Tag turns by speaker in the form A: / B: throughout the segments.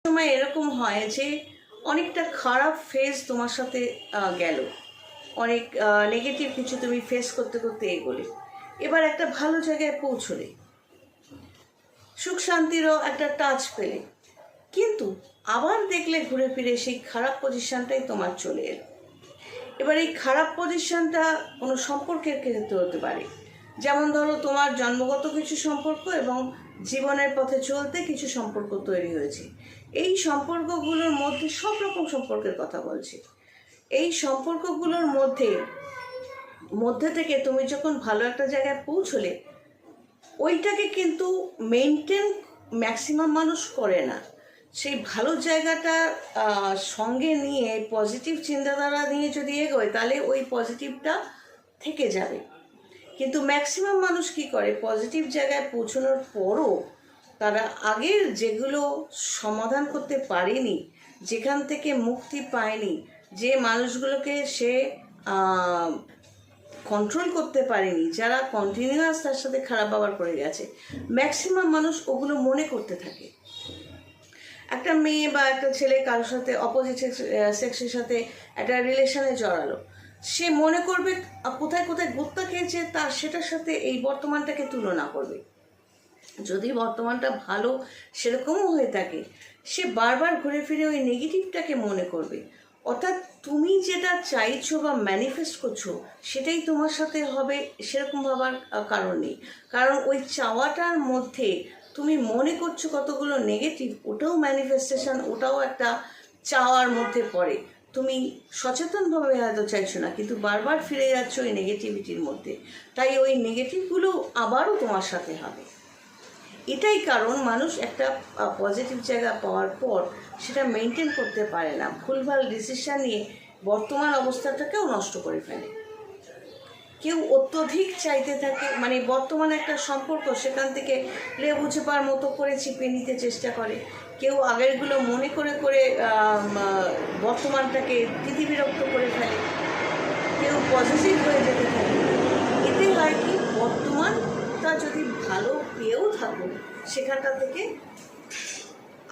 A: সময় এরকম হয় যে অনেকটা খারাপ ফেজ তোমার সাথে গেল, অনেক নেগেটিভ কিছু তুমি ফেস করতে করতে এগোলে, এবার একটা ভালো জায়গায় পৌঁছলে, সুখ শান্তিরও একটা টাচ পেলে, কিন্তু আবার দেখলে ঘুরে ফিরে সেই খারাপ পজিশনটাই তোমার চলে এলো। এবার এই খারাপ পজিশনটা কোনো সম্পর্কের ক্ষেত্রে হতে পারে, যেমন ধরো তোমার জন্মগত কিছু সম্পর্ক এবং জীবনের পথে চলতে কিছু সম্পর্ক তৈরি হয়েছে। এই সম্পর্কগুলোর মধ্যে সব রকম সম্পর্কের কথা বলছি। এই সম্পর্কগুলোর মধ্যে থেকে তুমি যখন ভালো একটা জায়গায় পৌঁছলে, ওইটাকে কিন্তু মেনটেন ম্যাক্সিমাম মানুষ করে না। সেই ভালো জায়গাটা সঙ্গে নিয়ে পজিটিভ চিন্তাধারা নিয়ে যদি এগোয়, তাহলে ওই পজিটিভটা থেকে যাবে। কিন্তু ম্যাক্সিমাম মানুষ কি করে, পজিটিভ জায়গায় পৌঁছানোর পরও তারা আগের যেগুলো সমাধান করতে পারেনি, যেখান থেকে মুক্তি পায়নি, যে মানুষগুলোকে সে কন্ট্রোল করতে পারেনি, যারা কন্টিনিউয়াস তার সাথে খারাপ ব্যবহার করে গেছে, ম্যাক্সিমাম মানুষ ওগুলো মনে করতে থাকে। একটা মেয়ে বা একটা ছেলে কারোর সাথে অপোজিট সেক্সের সাথে একটা রিলেশনে জড়ালো, সে মনে করবে কোথায় কোথায় গুত্তা খেয়েছে, তার সেটার সাথে এই বর্তমানটাকে তুলনা করবে। যদি বর্তমানটা ভালো সেরকমও হয়ে থাকে, সে বারবার ঘুরে ফিরে ওই নেগেটিভটাকে মনে করবে। অর্থাৎ তুমি যেটা চাইছো বা ম্যানিফেস্ট করছো সেটাই তোমার সাথে হবে, সেরকম ভাবার কারণ নেই। কারণ ওই চাওয়াটার মধ্যে তুমি মনে করছো কতগুলো নেগেটিভ, ওটাও ম্যানিফেস্টেশন, ওটাও একটা চাওয়ার মধ্যে পড়ে। তুমি সচেতনভাবে হয়তো চাইছো না, কিন্তু বারবার ফিরে যাচ্ছ ওই নেগেটিভিটির মধ্যে, তাই ওই নেগেটিভগুলো আবারও তোমার সাথে হবে। এটাই কারণ মানুষ একটা পজিটিভ জায়গা পাওয়ার পর সেটা মেনটেন করতে পারে না, ভুলভাল ডিসিশান নিয়ে বর্তমান অবস্থাটাকেও নষ্ট করে ফেলে। কেউ অত্যধিক চাইতে থাকে, মানে বর্তমান একটা সম্পর্ক সেখান থেকে লেবু চেপার মতো করে চিপিয়ে নিতে চেষ্টা করে। কেউ আগেরগুলো মনে করে করে বর্তমানটাকে বিরক্ত করে ফেলে। কেউ পজিটিভ হয়ে যেতে থাকে। এতে হয় কি, বর্তমানটা যদি ভালো পেয়েও থাকো, সেখানটা থেকে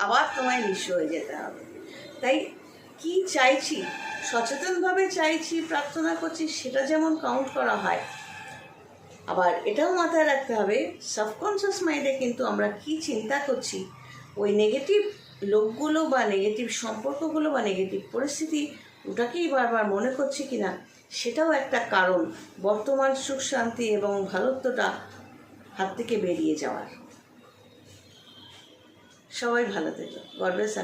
A: আবার তোমায় নিঃস্ব হয়ে যেতে হবে। তাই কি চাইছি, সচেতনভাবে চাইছি, প্রার্থনা করছি, সেটা যেমন কাউন্ট করা হয়, আবার এটাও মাথায় রাখতে হবে সাবকনশিয়াস মাইন্ডে কিন্তু আমরা কি চিন্তা করছি, ওই নেগেটিভ লোকগুলো বা নেগেটিভ সম্পর্কগুলো বা নেগেটিভ পরিস্থিতি ওটাকেই বারবার মনে করছি কিনা, সেটাও একটা কারণ বর্তমান সুখ শান্তি এবং ভালোত্বটা হাত থেকে বেরিয়ে যাওয়ার। সবাই ভালো থেকো। God bless.